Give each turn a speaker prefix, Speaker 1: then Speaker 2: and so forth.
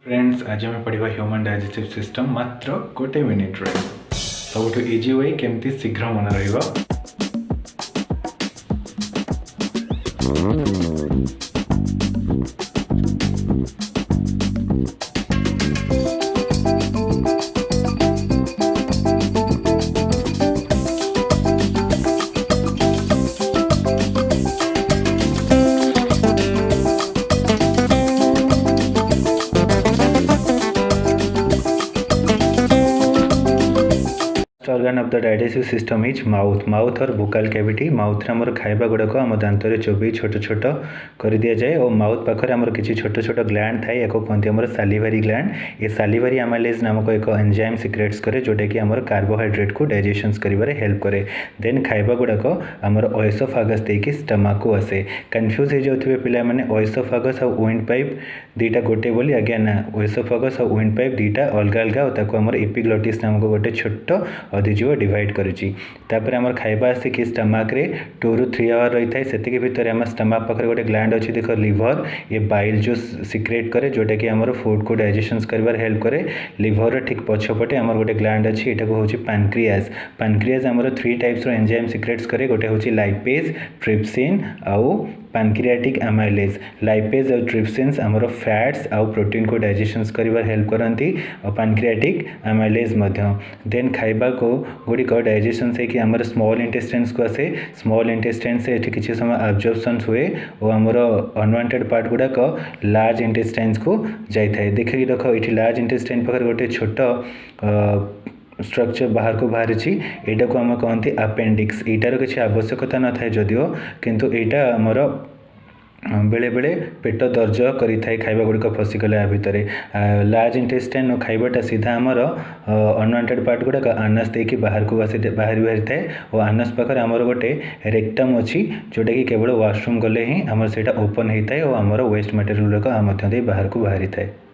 Speaker 1: Friends आज आम पढ़ा ह्यूमन डाइजेस्टिव सिस्टम मात्र गोटे मिनिट रे सब इजी वे केमती शीघ्र मन रहा। Organ of the digestive system is mouth. Mouth और भोकाल कैविटी माउथ आमर खाइबा गुड़ाक आम दांत चोबई छोट छोट कर दि जाए और माउथ पाखे आमर किसी छोट छोट ग्लैंड थाए या कहते आम सालिवारी ग्लैंड। ये सालिवारी एमाइलेज नामक एक एंजाइम सिक्रेट्स करे जोटा कि आमर कार्बोहाइड्रेट को डाइजेशन कर हेल्प करे। देन खाइबा गुड़ाक आमर ओएसोफागस देकी स्टमक को आसे। कन्फ्यूज हो जाते पिला माने ओएसोफागस और विंड पाइप दुईटा गोटे बोली आज्ञा ना। ओएसोफागस और विंड पाइप दुईटा अलग अलग और आमर एपिग्लोटिस नामक गोटे छोट अधिजीव डिवाइड करुच्ची। आमर खाइबा आसिक स्टमक रे 2 ରୁ 3 आवर रही है। से भितर आम स्टमक पाखे गोटे ग्लैंड अच्छी देख लिवर। ये बाइल जो सिक्रेट करे जोटा कि आमर फूड को डाइजेशन कर हेल्प करे। लिवर ठीक पछपटे आमर गोटे ग्लैंड अच्छी एटा को होची पैनक्रियाज। पैनक्रियाज आमर 3 टाइप्स एंजाइम सिक्रेट्स करे। गोटे होची लाइपेज ट्रिप्सिन आउ पैनक्रियाटिक एमाइलेज। लाइपेज और ट्रिप्सिन्स आमर फैट्स आउ प्रोटीन को डाइजेशन कर हेल्प करती और पैनक्रियाटिक एमाइलेज मध्य। देन खाइबा को गुड़िक डाइजेशन से कि आमर स्मॉल इंटेस्टाइन्स को आसे। स्मॉल इंटेस्टाइन से किसी समय एब्जॉर्प्शन हुए और आमर अनवांटेड पार्ट गुड़ाक लार्ज इंटेस्टाइन्स को जाए। देखिए देख ये लार्ज इंटेस्टाइन पाखे गोटे छोट स्ट्रक्चर बाहर को बाहरी यहाँ को आम कहते अपेंडिक्स। यार किसी आवश्यकता न था जदिव किंतु यहाँ आमर बेले बेले पेट दर्ज करें खाइबा गुड़िक फसीगला भितर। लार्ज इंटेस्टाइन खाइबाटा सीधा आमर अनवांटेड पार्ट गुड़ाक आनस देकी बाहर को बाहरी थाए और आनस पाखे आमर गोटे रेक्टम अच्छी जोटा कि केवल वाशरूम गले ही आमर से ओपन होता है और आमर वेस्ट मटेरियल गुड़ाक बाहर को बाहरी थाए।